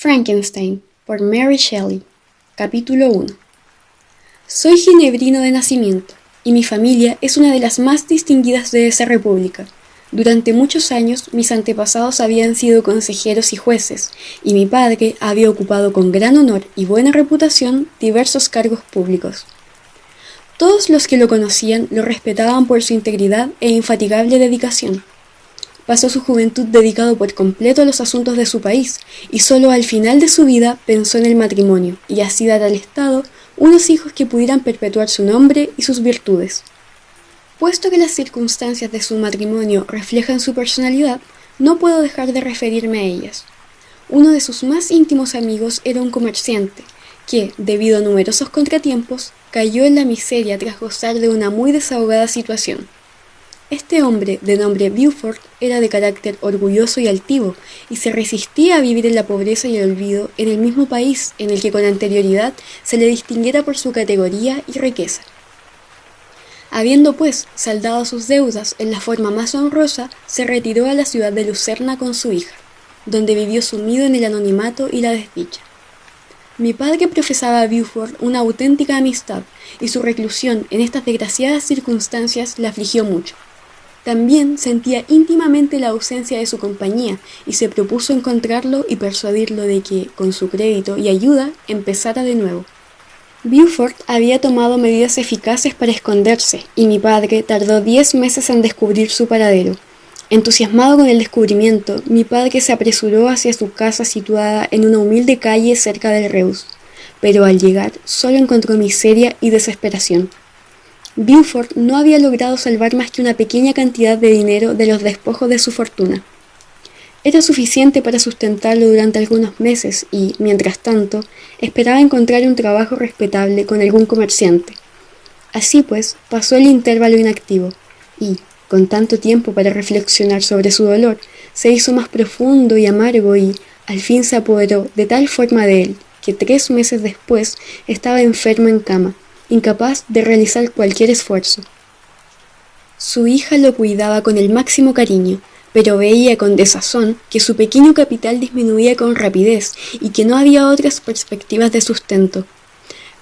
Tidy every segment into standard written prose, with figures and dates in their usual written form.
Frankenstein, por Mary Shelley. Capítulo 1. Soy ginebrino de nacimiento, y mi familia es una de las más distinguidas de esa república. Durante muchos años mis antepasados habían sido consejeros y jueces, y mi padre había ocupado con gran honor y buena reputación diversos cargos públicos. Todos los que lo conocían lo respetaban por su integridad e infatigable dedicación. Pasó su juventud dedicado por completo a los asuntos de su país, y solo al final de su vida pensó en el matrimonio, y así dar al Estado unos hijos que pudieran perpetuar su nombre y sus virtudes. Puesto que las circunstancias de su matrimonio reflejan su personalidad, no puedo dejar de referirme a ellas. Uno de sus más íntimos amigos era un comerciante, que, debido a numerosos contratiempos, cayó en la miseria tras gozar de una muy desahogada situación. Este hombre, de nombre Beaufort, era de carácter orgulloso y altivo, y se resistía a vivir en la pobreza y el olvido en el mismo país en el que con anterioridad se le distinguiera por su categoría y riqueza. Habiendo, pues, saldado sus deudas en la forma más honrosa, se retiró a la ciudad de Lucerna con su hija, donde vivió sumido en el anonimato y la desdicha. Mi padre profesaba a Beaufort una auténtica amistad, y su reclusión en estas desgraciadas circunstancias la afligió mucho. También sentía íntimamente la ausencia de su compañía y se propuso encontrarlo y persuadirlo de que, con su crédito y ayuda, empezara de nuevo. Beaufort había tomado medidas eficaces para esconderse y mi padre tardó 10 meses en descubrir su paradero. Entusiasmado con el descubrimiento, mi padre se apresuró hacia su casa situada en una humilde calle cerca del Reus, pero al llegar solo encontró miseria y desesperación. Beaufort no había logrado salvar más que una pequeña cantidad de dinero de los despojos de su fortuna. Era suficiente para sustentarlo durante algunos meses y, mientras tanto, esperaba encontrar un trabajo respetable con algún comerciante. Así pues, pasó el intervalo inactivo y, con tanto tiempo para reflexionar sobre su dolor, se hizo más profundo y amargo y, al fin se apoderó de tal forma de él que 3 meses después estaba enfermo en cama, incapaz de realizar cualquier esfuerzo. Su hija lo cuidaba con el máximo cariño, pero veía con desazón que su pequeño capital disminuía con rapidez y que no había otras perspectivas de sustento.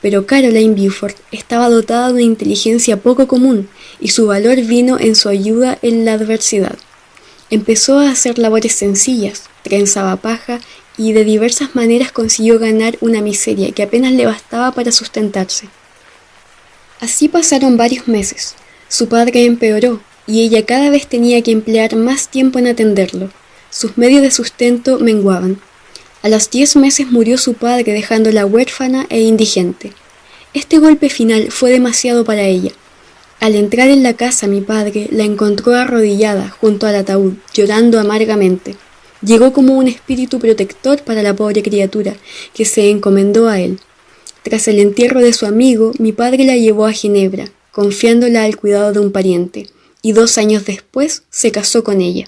Pero Caroline Beaufort estaba dotada de una inteligencia poco común y su valor vino en su ayuda en la adversidad. Empezó a hacer labores sencillas, trenzaba paja y de diversas maneras consiguió ganar una miseria que apenas le bastaba para sustentarse. Así pasaron varios meses. Su padre empeoró, y ella cada vez tenía que emplear más tiempo en atenderlo. Sus medios de sustento menguaban. A los 10 meses murió su padre dejándola huérfana e indigente. Este golpe final fue demasiado para ella. Al entrar en la casa mi padre la encontró arrodillada junto al ataúd, llorando amargamente. Llegó como un espíritu protector para la pobre criatura, que se encomendó a él. Tras el entierro de su amigo, mi padre la llevó a Ginebra, confiándola al cuidado de un pariente, y 2 años después se casó con ella.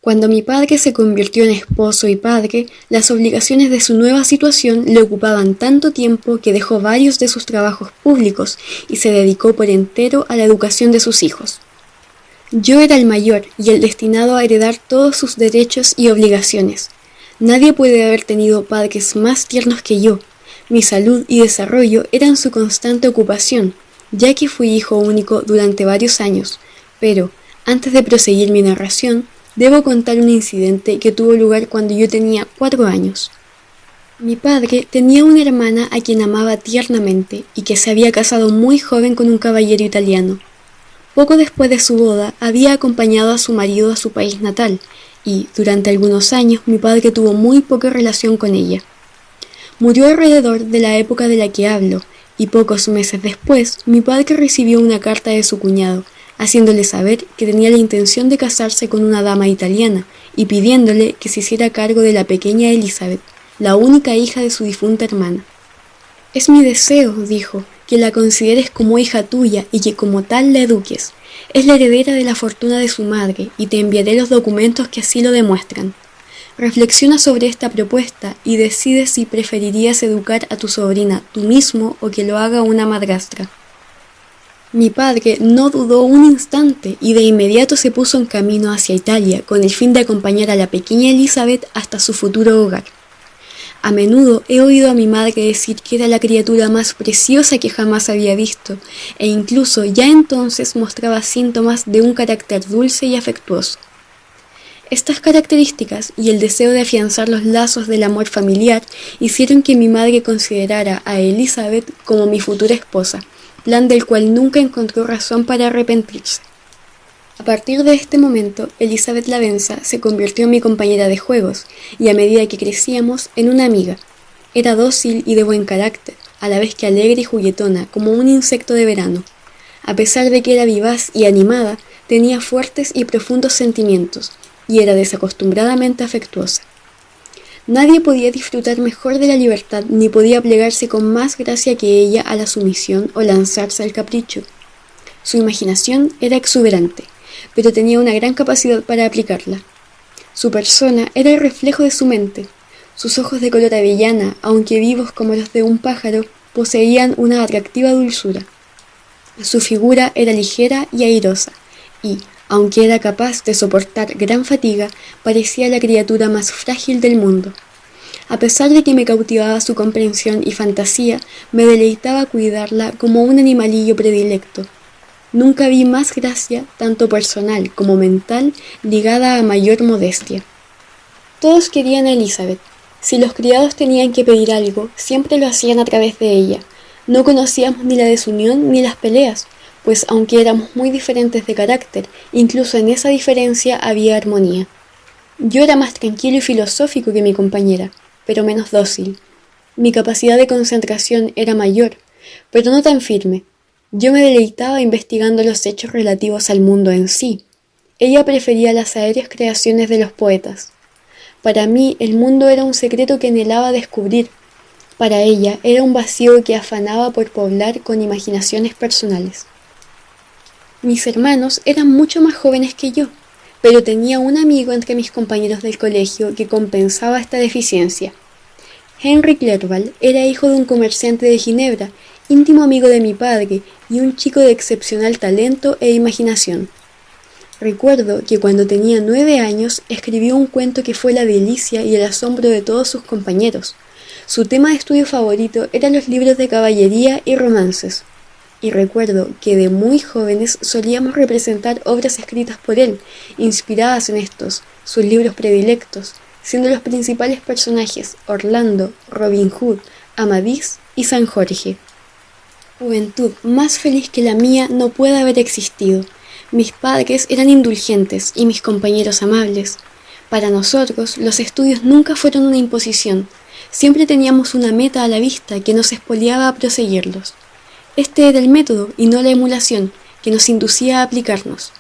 Cuando mi padre se convirtió en esposo y padre, las obligaciones de su nueva situación le ocupaban tanto tiempo que dejó varios de sus trabajos públicos y se dedicó por entero a la educación de sus hijos. Yo era el mayor y el destinado a heredar todos sus derechos y obligaciones. Nadie puede haber tenido padres más tiernos que yo. Mi salud y desarrollo eran su constante ocupación, ya que fui hijo único durante varios años, pero, antes de proseguir mi narración, debo contar un incidente que tuvo lugar cuando yo tenía 4 años. Mi padre tenía una hermana a quien amaba tiernamente y que se había casado muy joven con un caballero italiano. Poco después de su boda, había acompañado a su marido a su país natal, y, durante algunos años, mi padre tuvo muy poca relación con ella. Murió alrededor de la época de la que hablo, y pocos meses después mi padre recibió una carta de su cuñado, haciéndole saber que tenía la intención de casarse con una dama italiana y pidiéndole que se hiciera cargo de la pequeña Elizabeth, la única hija de su difunta hermana. «Es mi deseo», dijo, «que la consideres como hija tuya y que como tal la eduques. Es la heredera de la fortuna de su madre y te enviaré los documentos que así lo demuestran. Reflexiona sobre esta propuesta y decide si preferirías educar a tu sobrina tú mismo o que lo haga una madrastra». Mi padre no dudó un instante y de inmediato se puso en camino hacia Italia con el fin de acompañar a la pequeña Elizabeth hasta su futuro hogar. A menudo he oído a mi madre decir que era la criatura más preciosa que jamás había visto, e incluso ya entonces mostraba síntomas de un carácter dulce y afectuoso. Estas características y el deseo de afianzar los lazos del amor familiar hicieron que mi madre considerara a Elizabeth como mi futura esposa, plan del cual nunca encontró razón para arrepentirse. A partir de este momento, Elizabeth Lavenza se convirtió en mi compañera de juegos, y a medida que crecíamos, en una amiga. Era dócil y de buen carácter, a la vez que alegre y juguetona, como un insecto de verano. A pesar de que era vivaz y animada, tenía fuertes y profundos sentimientos, y era desacostumbradamente afectuosa. Nadie podía disfrutar mejor de la libertad ni podía plegarse con más gracia que ella a la sumisión o lanzarse al capricho. Su imaginación era exuberante, pero tenía una gran capacidad para aplicarla. Su persona era el reflejo de su mente. Sus ojos de color avellana, aunque vivos como los de un pájaro, poseían una atractiva dulzura. Su figura era ligera y airosa, y, aunque era capaz de soportar gran fatiga, parecía la criatura más frágil del mundo. A pesar de que me cautivaba su comprensión y fantasía, me deleitaba cuidarla como un animalillo predilecto. Nunca vi más gracia, tanto personal como mental, ligada a mayor modestia. Todos querían a Elizabeth. Si los criados tenían que pedir algo, siempre lo hacían a través de ella. No conocíamos ni la desunión ni las peleas, pues aunque éramos muy diferentes de carácter, incluso en esa diferencia había armonía. Yo era más tranquilo y filosófico que mi compañera, pero menos dócil. Mi capacidad de concentración era mayor, pero no tan firme. Yo me deleitaba investigando los hechos relativos al mundo en sí. Ella prefería las aéreas creaciones de los poetas. Para mí el mundo era un secreto que anhelaba descubrir. Para ella era un vacío que afanaba por poblar con imaginaciones personales. Mis hermanos eran mucho más jóvenes que yo, pero tenía un amigo entre mis compañeros del colegio que compensaba esta deficiencia. Henry Clerval era hijo de un comerciante de Ginebra, íntimo amigo de mi padre y un chico de excepcional talento e imaginación. Recuerdo que cuando tenía 9 años escribió un cuento que fue la delicia y el asombro de todos sus compañeros. Su tema de estudio favorito eran los libros de caballería y romances. Y recuerdo que de muy jóvenes solíamos representar obras escritas por él, inspiradas en estos, sus libros predilectos, siendo los principales personajes Orlando, Robin Hood, Amadís y San Jorge. Juventud más feliz que la mía no puede haber existido. Mis padres eran indulgentes y mis compañeros amables. Para nosotros, los estudios nunca fueron una imposición. Siempre teníamos una meta a la vista que nos espoliaba a proseguirlos. Este era el método y no la emulación que nos inducía a aplicarnos.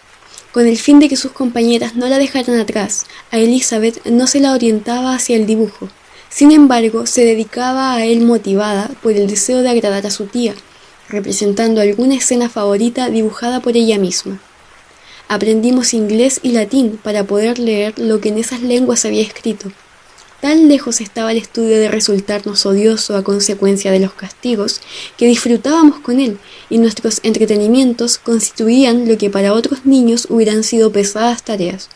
Con el fin de que sus compañeras no la dejaran atrás, a Elizabeth no se la orientaba hacia el dibujo. Sin embargo, se dedicaba a él motivada por el deseo de agradar a su tía, representando alguna escena favorita dibujada por ella misma. Aprendimos inglés y latín para poder leer lo que en esas lenguas había escrito. Tan lejos estaba el estudio de resultarnos odioso a consecuencia de los castigos, que disfrutábamos con él, y nuestros entretenimientos constituían lo que para otros niños hubieran sido pesadas tareas.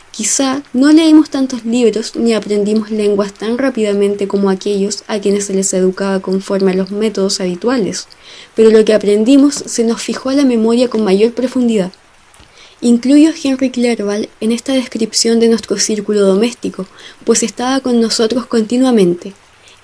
Quizá no leímos tantos libros ni aprendimos lenguas tan rápidamente como aquellos a quienes se les educaba conforme a los métodos habituales, pero lo que aprendimos se nos fijó a la memoria con mayor profundidad. Incluyo a Henry Clerval en esta descripción de nuestro círculo doméstico, pues estaba con nosotros continuamente.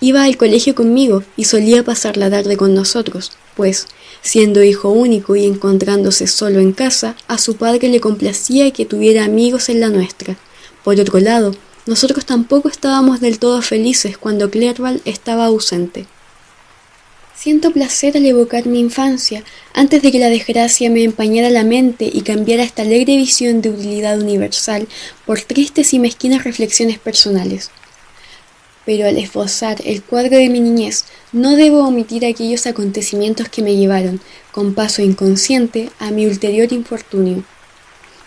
Iba al colegio conmigo y solía pasar la tarde con nosotros, pues, siendo hijo único y encontrándose solo en casa, a su padre le complacía que tuviera amigos en la nuestra. Por otro lado, nosotros tampoco estábamos del todo felices cuando Clerval estaba ausente. Siento placer al evocar mi infancia, antes de que la desgracia me empañara la mente y cambiara esta alegre visión de utilidad universal por tristes y mezquinas reflexiones personales. Pero al esbozar el cuadro de mi niñez, no debo omitir aquellos acontecimientos que me llevaron, con paso inconsciente, a mi ulterior infortunio.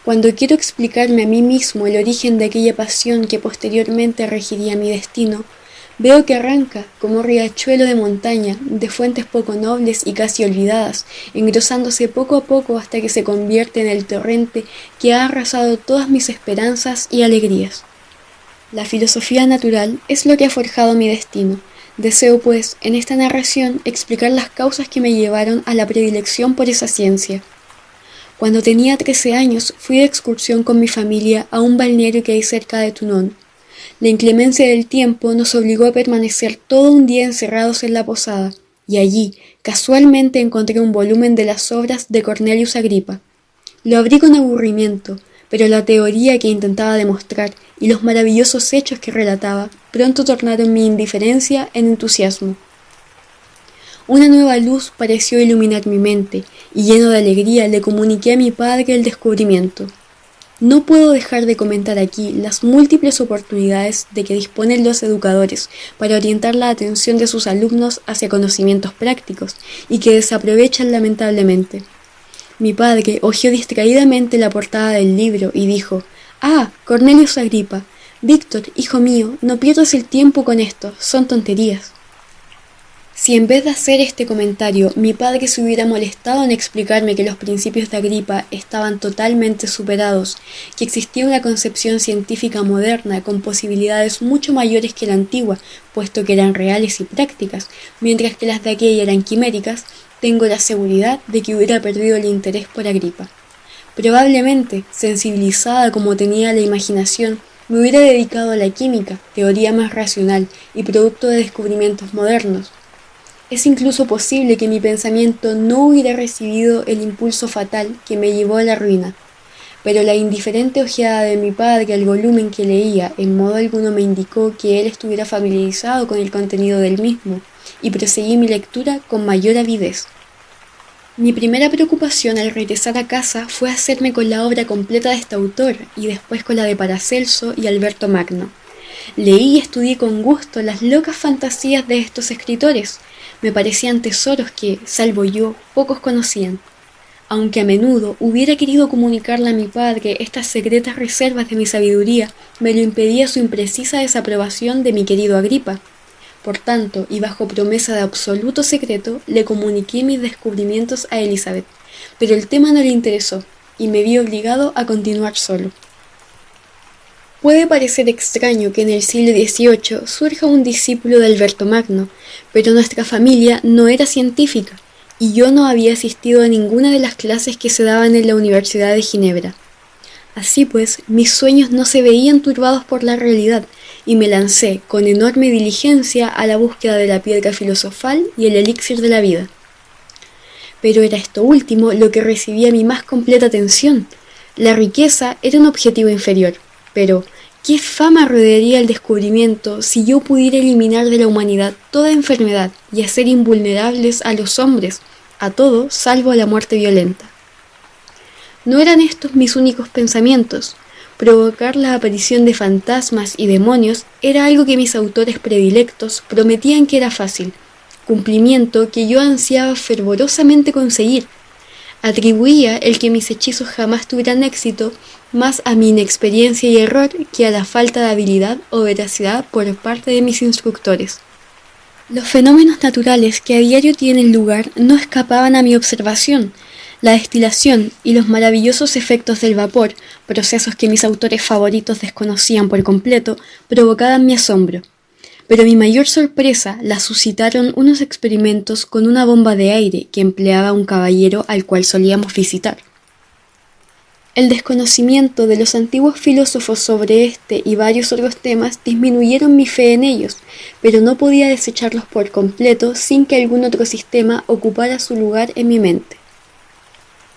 Cuando quiero explicarme a mí mismo el origen de aquella pasión que posteriormente regiría mi destino, Veo que arranca, como riachuelo de montaña, de fuentes poco nobles y casi olvidadas, engrosándose poco a poco hasta que se convierte en el torrente que ha arrasado todas mis esperanzas y alegrías. La filosofía natural es lo que ha forjado mi destino. Deseo, pues, en esta narración explicar las causas que me llevaron a la predilección por esa ciencia. Cuando tenía 13 años, fui de excursión con mi familia a un balneario que hay cerca de Toulon. La inclemencia del tiempo nos obligó a permanecer todo un día encerrados en la posada, y allí, casualmente, encontré un volumen de las obras de Cornelius Agripa. Lo abrí con aburrimiento, pero la teoría que intentaba demostrar y los maravillosos hechos que relataba pronto tornaron mi indiferencia en entusiasmo. Una nueva luz pareció iluminar mi mente, y lleno de alegría le comuniqué a mi padre el descubrimiento. No puedo dejar de comentar aquí las múltiples oportunidades de que disponen los educadores para orientar la atención de sus alumnos hacia conocimientos prácticos y que desaprovechan lamentablemente. Mi padre hojeó distraídamente la portada del libro y dijo: «Ah, Cornelius Agripa. Víctor, hijo mío, no pierdas el tiempo con esto, son tonterías». Si en vez de hacer este comentario mi padre se hubiera molestado en explicarme que los principios de Agripa estaban totalmente superados, que existía una concepción científica moderna con posibilidades mucho mayores que la antigua, puesto que eran reales y prácticas, mientras que las de aquella eran quiméricas, tengo la seguridad de que hubiera perdido el interés por Agripa. Probablemente, sensibilizada como tenía la imaginación, me hubiera dedicado a la química, teoría más racional y producto de descubrimientos modernos. Es incluso posible que mi pensamiento no hubiera recibido el impulso fatal que me llevó a la ruina, pero la indiferente ojeada de mi padre al volumen que leía en modo alguno me indicó que él estuviera familiarizado con el contenido del mismo, y proseguí mi lectura con mayor avidez. Mi primera preocupación al regresar a casa fue hacerme con la obra completa de este autor y después con la de Paracelso y Alberto Magno. Leí y estudié con gusto las locas fantasías de estos escritores. Me parecían tesoros que, salvo yo, pocos conocían. Aunque a menudo hubiera querido comunicarle a mi padre estas secretas reservas de mi sabiduría, me lo impedía su imprecisa desaprobación de mi querido Agripa. Por tanto, y bajo promesa de absoluto secreto, le comuniqué mis descubrimientos a Elizabeth, pero el tema no le interesó, y me vi obligado a continuar solo. Puede parecer extraño que en el siglo XVIII surja un discípulo de Alberto Magno, pero nuestra familia no era científica, y yo no había asistido a ninguna de las clases que se daban en la Universidad de Ginebra. Así pues, mis sueños no se veían turbados por la realidad, y me lancé con enorme diligencia a la búsqueda de la piedra filosofal y el elixir de la vida. Pero era esto último lo que recibía mi más completa atención. La riqueza era un objetivo inferior, pero ¿qué fama rodearía el descubrimiento si yo pudiera eliminar de la humanidad toda enfermedad y hacer invulnerables a los hombres, a todo salvo a la muerte violenta? No eran estos mis únicos pensamientos. Provocar la aparición de fantasmas y demonios era algo que mis autores predilectos prometían que era fácil, cumplimiento que yo ansiaba fervorosamente conseguir. Atribuía el que mis hechizos jamás tuvieran éxito más a mi inexperiencia y error que a la falta de habilidad o veracidad por parte de mis instructores. Los fenómenos naturales que a diario tienen lugar no escapaban a mi observación. La destilación y los maravillosos efectos del vapor, procesos que mis autores favoritos desconocían por completo, provocaban mi asombro. Pero mi mayor sorpresa la suscitaron unos experimentos con una bomba de aire que empleaba un caballero al cual solíamos visitar. El desconocimiento de los antiguos filósofos sobre este y varios otros temas disminuyeron mi fe en ellos, pero no podía desecharlos por completo sin que algún otro sistema ocupara su lugar en mi mente.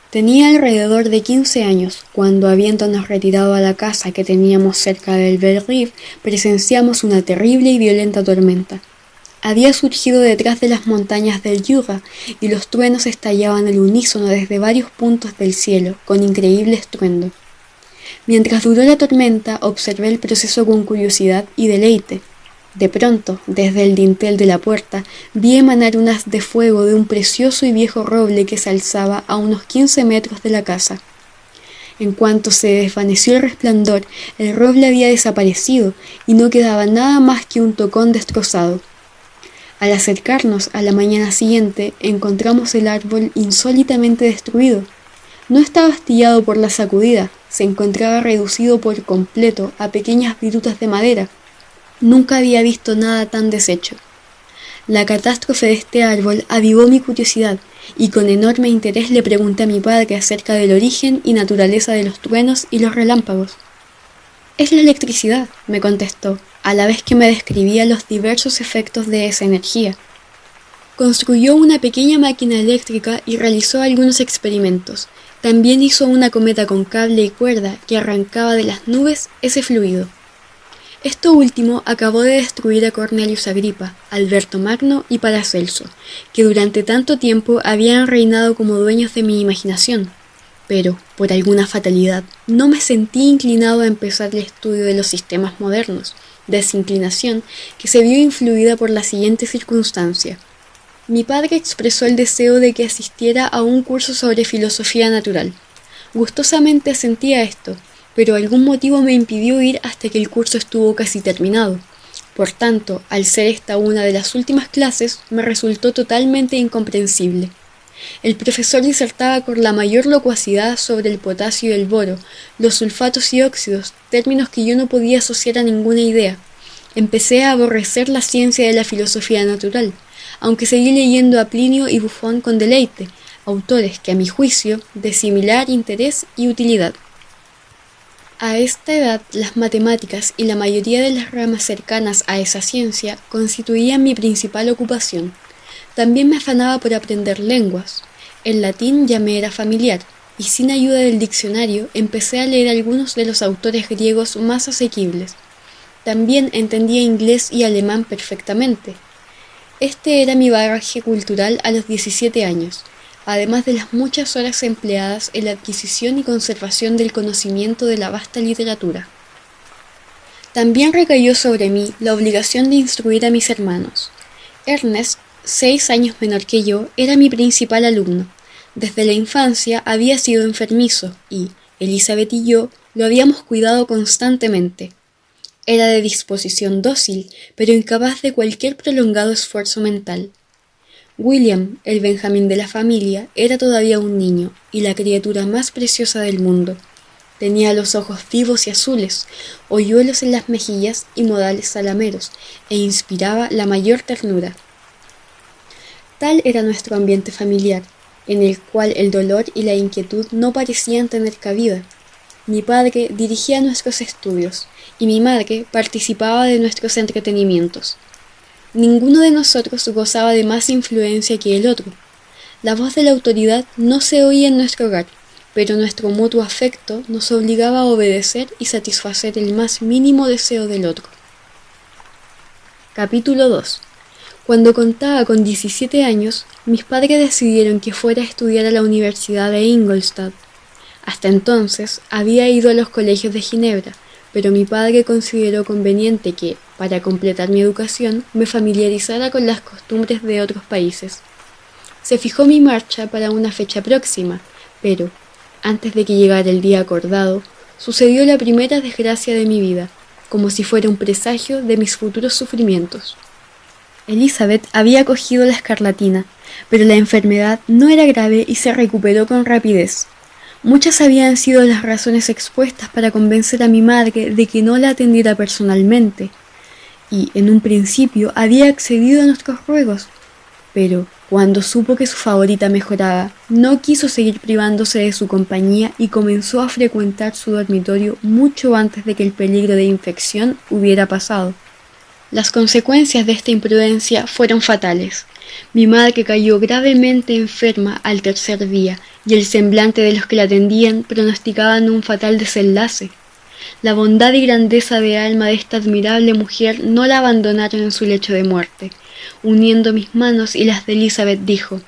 Tenía alrededor de 15 años, cuando, habiéndonos retirado a la casa que teníamos cerca del Bel-Rive, presenciamos una terrible y violenta tormenta. Había surgido detrás de las montañas del Jura, y los truenos estallaban al unísono desde varios puntos del cielo, con increíble estruendo. Mientras duró la tormenta, observé el proceso con curiosidad y deleite. De pronto, desde el dintel de la puerta, vi emanar un haz de fuego de un precioso y viejo roble que se alzaba a unos 15 metros de la casa. En cuanto se desvaneció el resplandor, el roble había desaparecido y no quedaba nada más que un tocón destrozado. Al acercarnos a la mañana siguiente, encontramos el árbol insólitamente destruido. No estaba astillado por la sacudida, se encontraba reducido por completo a pequeñas virutas de madera. Nunca había visto nada tan deshecho. La catástrofe de este árbol avivó mi curiosidad, y con enorme interés le pregunté a mi padre acerca del origen y naturaleza de los truenos y los relámpagos. «Es la electricidad», me contestó, a la vez que me describía los diversos efectos de esa energía. Construyó una pequeña máquina eléctrica y realizó algunos experimentos. También hizo una cometa con cable y cuerda que arrancaba de las nubes ese fluido. Esto último acabó de destruir a Cornelius Agripa, Alberto Magno y Paracelso, que durante tanto tiempo habían reinado como dueños de mi imaginación. Pero, por alguna fatalidad, no me sentí inclinado a empezar el estudio de los sistemas modernos, desinclinación que se vio influida por la siguiente circunstancia. Mi padre expresó el deseo de que asistiera a un curso sobre filosofía natural. Gustosamente asentí a esto, pero algún motivo me impidió ir hasta que el curso estuvo casi terminado. Por tanto, al ser esta una de las últimas clases, me resultó totalmente incomprensible. El profesor disertaba con la mayor locuacidad sobre el potasio y el boro, los sulfatos y óxidos, términos que yo no podía asociar a ninguna idea. Empecé a aborrecer la ciencia de la filosofía natural, aunque seguí leyendo a Plinio y Buffon con deleite, autores que a mi juicio, de similar interés y utilidad. A esta edad, las matemáticas y la mayoría de las ramas cercanas a esa ciencia constituían mi principal ocupación. También me afanaba por aprender lenguas. El latín ya me era familiar, y sin ayuda del diccionario empecé a leer algunos de los autores griegos más asequibles. También entendía inglés y alemán perfectamente. Este era mi bagaje cultural a los 17 años, además de las muchas horas empleadas en la adquisición y conservación del conocimiento de la vasta literatura. También recayó sobre mí la obligación de instruir a mis hermanos. Ernest, 6 años menor que yo, era mi principal alumno. Desde la infancia había sido enfermizo y, Elizabeth y yo, lo habíamos cuidado constantemente. Era de disposición dócil, pero incapaz de cualquier prolongado esfuerzo mental. William, el Benjamín de la familia, era todavía un niño y la criatura más preciosa del mundo. Tenía los ojos vivos y azules, hoyuelos en las mejillas y modales salameros, e inspiraba la mayor ternura. Tal era nuestro ambiente familiar, en el cual el dolor y la inquietud no parecían tener cabida. Mi padre dirigía nuestros estudios, y mi madre participaba de nuestros entretenimientos. Ninguno de nosotros gozaba de más influencia que el otro. La voz de la autoridad no se oía en nuestro hogar, pero nuestro mutuo afecto nos obligaba a obedecer y satisfacer el más mínimo deseo del otro. Capítulo 2. Cuando contaba con 17 años, mis padres decidieron que fuera a estudiar a la Universidad de Ingolstadt. Hasta entonces había ido a los colegios de Ginebra, pero mi padre consideró conveniente que, para completar mi educación, me familiarizara con las costumbres de otros países. Se fijó mi marcha para una fecha próxima, pero, antes de que llegara el día acordado, sucedió la primera desgracia de mi vida, como si fuera un presagio de mis futuros sufrimientos. Elizabeth había cogido la escarlatina, pero la enfermedad no era grave y se recuperó con rapidez. Muchas habían sido las razones expuestas para convencer a mi madre de que no la atendiera personalmente, y en un principio había accedido a nuestros ruegos, pero cuando supo que su favorita mejoraba, no quiso seguir privándose de su compañía y comenzó a frecuentar su dormitorio mucho antes de que el peligro de infección hubiera pasado. Las consecuencias de esta imprudencia fueron fatales. Mi madre cayó gravemente enferma al tercer día, y el semblante de los que la atendían pronosticaban un fatal desenlace. La bondad y grandeza de alma de esta admirable mujer no la abandonaron en su lecho de muerte. Uniendo mis manos y las de Elizabeth, dijo: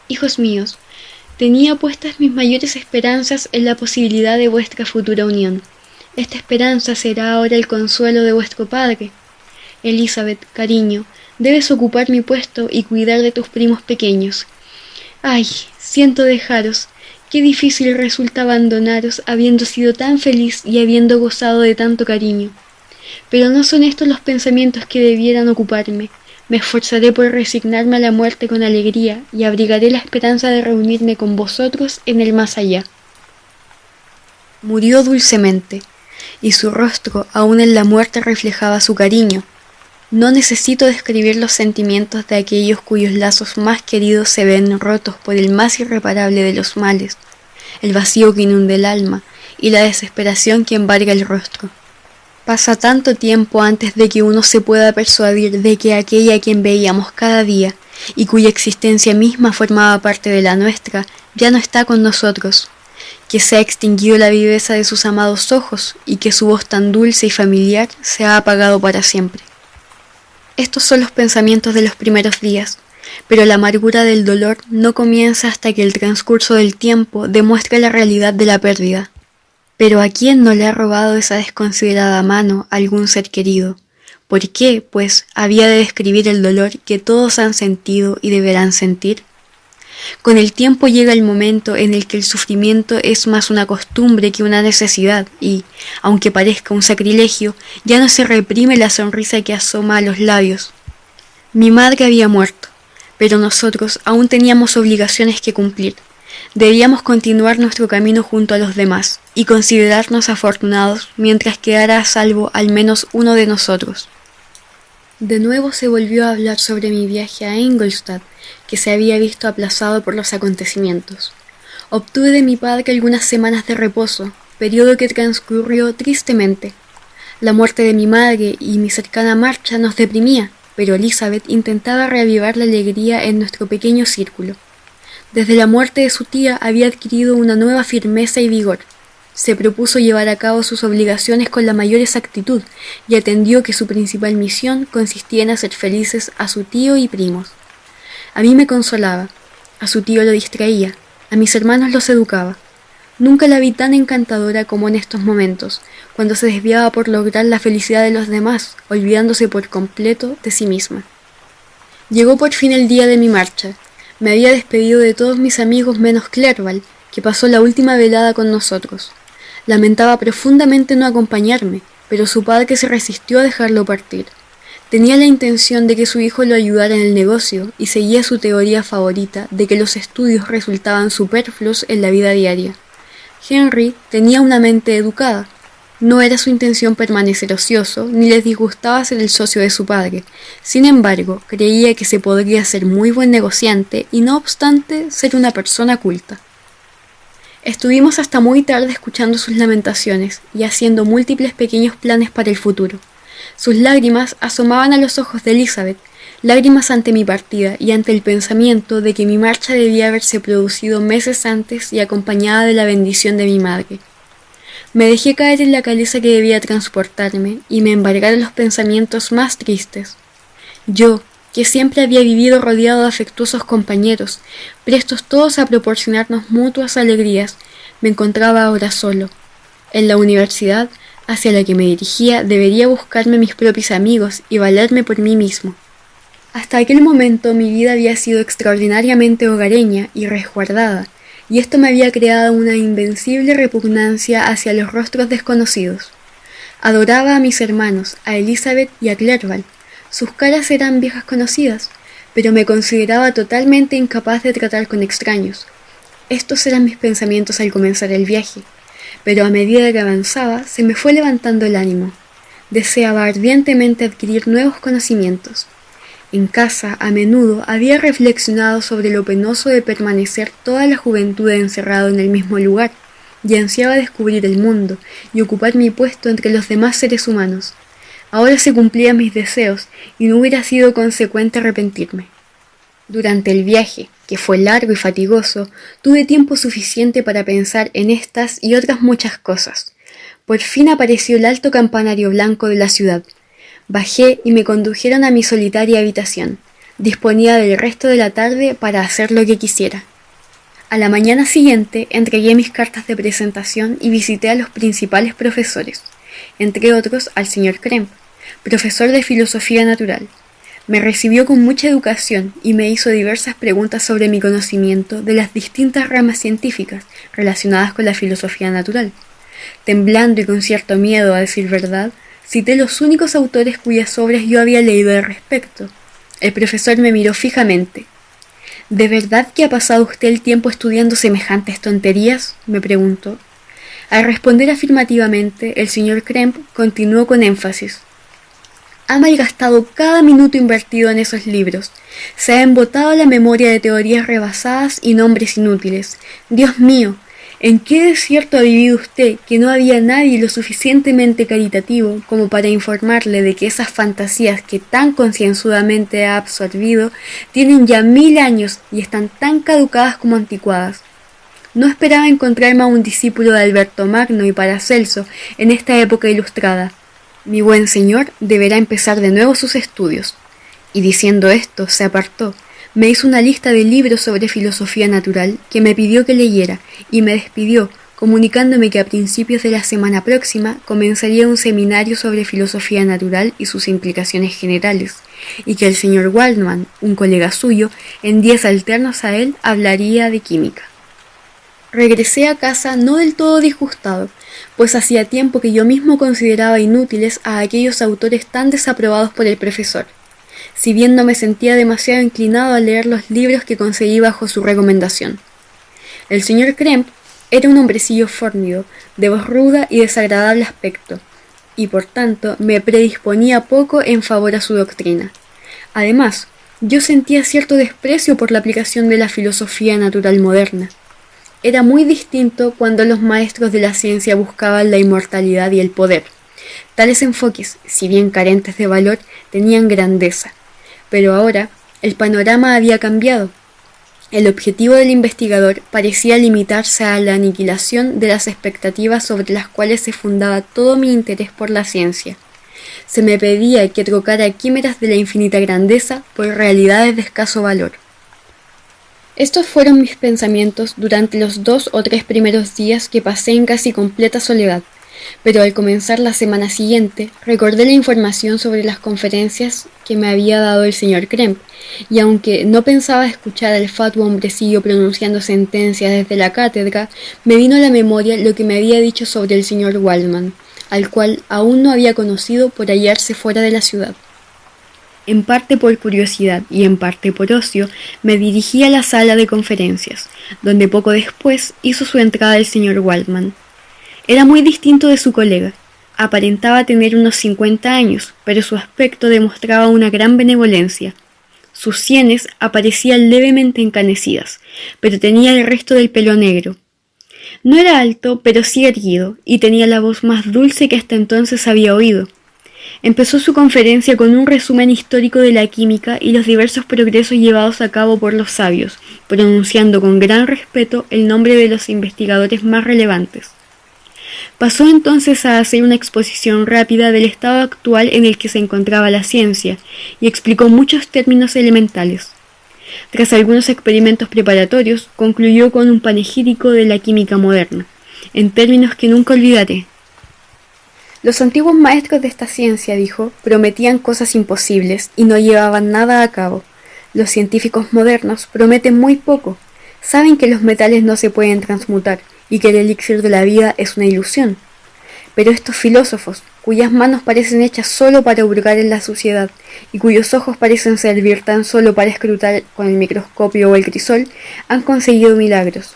«Hijos míos, tenía puestas mis mayores esperanzas en la posibilidad de vuestra futura unión. Esta esperanza será ahora el consuelo de vuestro padre. Elizabeth, cariño, debes ocupar mi puesto y cuidar de tus primos pequeños. Ay, siento dejaros. qué difícil resulta abandonaros habiendo sido tan feliz y habiendo gozado de tanto cariño. Pero no son estos los pensamientos que debieran ocuparme. Me esforzaré por resignarme a la muerte con alegría y abrigaré la esperanza de reunirme con vosotros en el más allá. Murió dulcemente, y su rostro aún en la muerte reflejaba su cariño. No necesito describir los sentimientos de aquellos cuyos lazos más queridos se ven rotos por el más irreparable de los males, el vacío que inunda el alma y la desesperación que embarga el rostro. Pasa tanto tiempo antes de que uno se pueda persuadir de que aquella a quien veíamos cada día y cuya existencia misma formaba parte de la nuestra, ya no está con nosotros, que se ha extinguido la viveza de sus amados ojos y que su voz tan dulce y familiar se ha apagado para siempre. Estos son los pensamientos de los primeros días, pero la amargura del dolor no comienza hasta que el transcurso del tiempo demuestre la realidad de la pérdida. Pero ¿a quién no le ha robado esa desconsiderada mano algún ser querido? ¿Por qué, pues, había de describir el dolor que todos han sentido y deberán sentir? Con el tiempo llega el momento en el que el sufrimiento es más una costumbre que una necesidad y, aunque parezca un sacrilegio, ya no se reprime la sonrisa que asoma a los labios. Mi madre había muerto, pero nosotros aún teníamos obligaciones que cumplir. Debíamos continuar nuestro camino junto a los demás y considerarnos afortunados mientras quedara a salvo al menos uno de nosotros. De nuevo se volvió a hablar sobre mi viaje a Ingolstadt, que se había visto aplazado por los acontecimientos. Obtuve de mi padre algunas semanas de reposo, periodo que transcurrió tristemente. La muerte de mi madre y mi cercana marcha nos deprimía, pero Elizabeth intentaba reavivar la alegría en nuestro pequeño círculo. Desde la muerte de su tía había adquirido una nueva firmeza y vigor. Se propuso llevar a cabo sus obligaciones con la mayor exactitud y atendió que su principal misión consistía en hacer felices a su tío y primos. A mí me consolaba, a su tío lo distraía, a mis hermanos los educaba. Nunca la vi tan encantadora como en estos momentos, cuando se desviaba por lograr la felicidad de los demás, olvidándose por completo de sí misma. Llegó por fin el día de mi marcha. Me había despedido de todos mis amigos menos Clerval, que pasó la última velada con nosotros. Lamentaba profundamente no acompañarme, pero su padre se resistió a dejarlo partir. Tenía la intención de que su hijo lo ayudara en el negocio y seguía su teoría favorita de que los estudios resultaban superfluos en la vida diaria. Henry tenía una mente educada. No era su intención permanecer ocioso, ni les disgustaba ser el socio de su padre. Sin embargo, creía que se podría ser muy buen negociante y no obstante ser una persona culta. Estuvimos hasta muy tarde escuchando sus lamentaciones y haciendo múltiples pequeños planes para el futuro. Sus lágrimas asomaban a los ojos de Elizabeth, lágrimas ante mi partida y ante el pensamiento de que mi marcha debía haberse producido meses antes y acompañada de la bendición de mi madre. Me dejé caer en la caleza que debía transportarme y me embargaron los pensamientos más tristes. Yo, que siempre había vivido rodeado de afectuosos compañeros, prestos todos a proporcionarnos mutuas alegrías, me encontraba ahora solo. En la universidad, hacia la que me dirigía, debería buscarme mis propios amigos y valerme por mí mismo. Hasta aquel momento mi vida había sido extraordinariamente hogareña y resguardada, y esto me había creado una invencible repugnancia hacia los rostros desconocidos. Adoraba a mis hermanos, a Elizabeth y a Clerval. Sus caras eran viejas conocidas, pero me consideraba totalmente incapaz de tratar con extraños. Estos eran mis pensamientos al comenzar el viaje, pero a medida que avanzaba se me fue levantando el ánimo. Deseaba ardientemente adquirir nuevos conocimientos. En casa, a menudo, había reflexionado sobre lo penoso de permanecer toda la juventud encerrado en el mismo lugar, y ansiaba descubrir el mundo y ocupar mi puesto entre los demás seres humanos. Ahora se cumplían mis deseos y no hubiera sido consecuente arrepentirme. Durante el viaje, que fue largo y fatigoso, tuve tiempo suficiente para pensar en estas y otras muchas cosas. Por fin apareció el alto campanario blanco de la ciudad. Bajé y me condujeron a mi solitaria habitación. Disponía del resto de la tarde para hacer lo que quisiera. A la mañana siguiente entregué mis cartas de presentación y visité a los principales profesores, entre otros al señor Kremp, profesor de filosofía natural. Me recibió con mucha educación y me hizo diversas preguntas sobre mi conocimiento de las distintas ramas científicas relacionadas con la filosofía natural. Temblando y con cierto miedo, a decir verdad, cité los únicos autores cuyas obras yo había leído al respecto. El profesor me miró fijamente. ¿De verdad que ha pasado usted el tiempo estudiando semejantes tonterías?, me preguntó. Al responder afirmativamente, el señor Kremp continuó con énfasis. Ha malgastado cada minuto invertido en esos libros. Se ha embotado la memoria de teorías rebasadas y nombres inútiles. Dios mío, ¿en qué desierto ha vivido usted que no había nadie lo suficientemente caritativo como para informarle de que esas fantasías que tan concienzudamente ha absorbido tienen ya 1000 años y están tan caducadas como anticuadas? No esperaba encontrarme a un discípulo de Alberto Magno y Paracelso en esta época ilustrada. Mi buen señor deberá empezar de nuevo sus estudios. Y diciendo esto, se apartó. Me hizo una lista de libros sobre filosofía natural que me pidió que leyera y me despidió, comunicándome que a principios de la semana próxima comenzaría un seminario sobre filosofía natural y sus implicaciones generales, y que el señor Waldman, un colega suyo, en días alternos a él, hablaría de química. Regresé a casa no del todo disgustado, pues hacía tiempo que yo mismo consideraba inútiles a aquellos autores tan desaprobados por el profesor, si bien no me sentía demasiado inclinado a leer los libros que conseguí bajo su recomendación. El señor Kremp era un hombrecillo fornido, de voz ruda y desagradable aspecto, y por tanto me predisponía poco en favor a su doctrina. Además, yo sentía cierto desprecio por la aplicación de la filosofía natural moderna. Era muy distinto cuando los maestros de la ciencia buscaban la inmortalidad y el poder. Tales enfoques, si bien carentes de valor, tenían grandeza. Pero ahora, el panorama había cambiado. El objetivo del investigador parecía limitarse a la aniquilación de las expectativas sobre las cuales se fundaba todo mi interés por la ciencia. Se me pedía que trocara quimeras de la infinita grandeza por realidades de escaso valor. Estos fueron mis pensamientos durante los 2 o 3 primeros días que pasé en casi completa soledad, pero al comenzar la semana siguiente recordé la información sobre las conferencias que me había dado el señor Kremp, y aunque no pensaba escuchar al fatuo hombrecillo pronunciando sentencias desde la cátedra, me vino a la memoria lo que me había dicho sobre el señor Waldman, al cual aún no había conocido por hallarse fuera de la ciudad. En parte por curiosidad y en parte por ocio, me dirigí a la sala de conferencias, donde poco después hizo su entrada el señor Waldman. Era muy distinto de su colega. Aparentaba tener unos 50 años, pero su aspecto demostraba una gran benevolencia. Sus sienes aparecían levemente encanecidas, pero tenía el resto del pelo negro. No era alto, pero sí erguido, y tenía la voz más dulce que hasta entonces había oído. Empezó su conferencia con un resumen histórico de la química y los diversos progresos llevados a cabo por los sabios, pronunciando con gran respeto el nombre de los investigadores más relevantes. Pasó entonces a hacer una exposición rápida del estado actual en el que se encontraba la ciencia, y explicó muchos términos elementales. Tras algunos experimentos preparatorios, concluyó con un panegírico de la química moderna, en términos que nunca olvidaré. Los antiguos maestros de esta ciencia, dijo, prometían cosas imposibles y no llevaban nada a cabo. Los científicos modernos prometen muy poco. Saben que los metales no se pueden transmutar y que el elixir de la vida es una ilusión. Pero estos filósofos, cuyas manos parecen hechas solo para hurgar en la suciedad y cuyos ojos parecen servir tan solo para escrutar con el microscopio o el crisol, han conseguido milagros.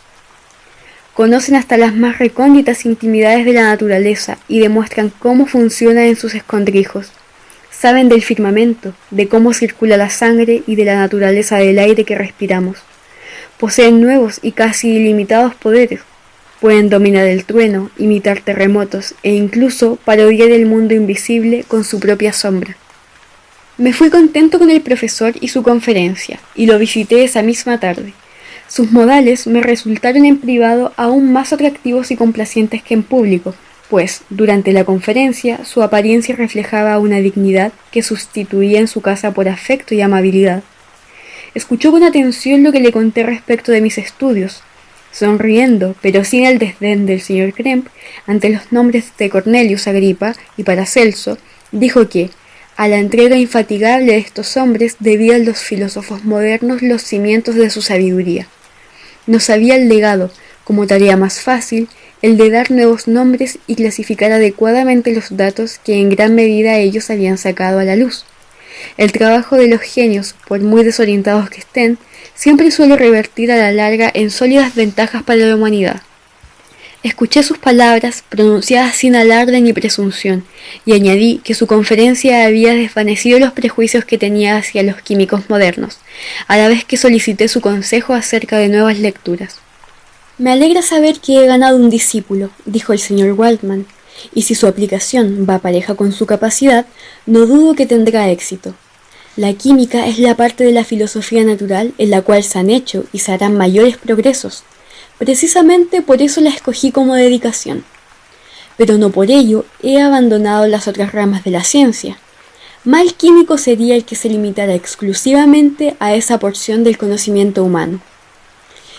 Conocen hasta las más recónditas intimidades de la naturaleza y demuestran cómo funciona en sus escondrijos. Saben del firmamento, de cómo circula la sangre y de la naturaleza del aire que respiramos. Poseen nuevos y casi ilimitados poderes. Pueden dominar el trueno, imitar terremotos e incluso parodiar el mundo invisible con su propia sombra. Me fui contento con el profesor y su conferencia, y lo visité esa misma tarde. Sus modales me resultaron en privado aún más atractivos y complacientes que en público, pues, durante la conferencia, su apariencia reflejaba una dignidad que sustituía en su casa por afecto y amabilidad. Escuchó con atención lo que le conté respecto de mis estudios. Sonriendo, pero sin el desdén del señor Kremp, ante los nombres de Cornelius Agripa y Paracelso, dijo que, A la entrega infatigable de estos hombres debían los filósofos modernos los cimientos de su sabiduría. Nos habían legado, como tarea más fácil, el de dar nuevos nombres y clasificar adecuadamente los datos que en gran medida ellos habían sacado a la luz. El trabajo de los genios, por muy desorientados que estén, siempre suele revertir a la larga en sólidas ventajas para la humanidad. Escuché sus palabras, pronunciadas sin alarde ni presunción, y añadí que su conferencia había desvanecido los prejuicios que tenía hacia los químicos modernos, a la vez que solicité su consejo acerca de nuevas lecturas. «Me alegra saber que he ganado un discípulo», dijo el señor Waldman, «y si su aplicación va pareja con su capacidad, no dudo que tendrá éxito. La química es la parte de la filosofía natural en la cual se han hecho y se harán mayores progresos. Precisamente por eso la escogí como dedicación. Pero no por ello he abandonado las otras ramas de la ciencia. Mal químico sería el que se limitara exclusivamente a esa porción del conocimiento humano.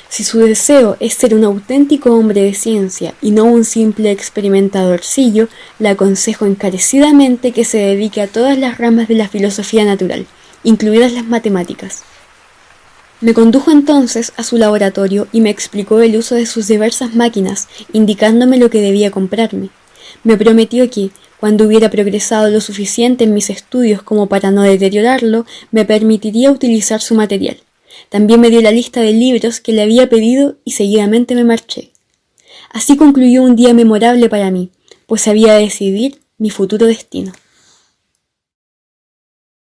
Si su deseo es ser un auténtico hombre de ciencia y no un simple experimentadorcillo, le aconsejo encarecidamente que se dedique a todas las ramas de la filosofía natural, incluidas las matemáticas». Me condujo entonces a su laboratorio y me explicó el uso de sus diversas máquinas, indicándome lo que debía comprarme. Me prometió que, cuando hubiera progresado lo suficiente en mis estudios como para no deteriorarlo, me permitiría utilizar su material. También me dio la lista de libros que le había pedido y seguidamente me marché. Así concluyó un día memorable para mí, pues había de decidir mi futuro destino.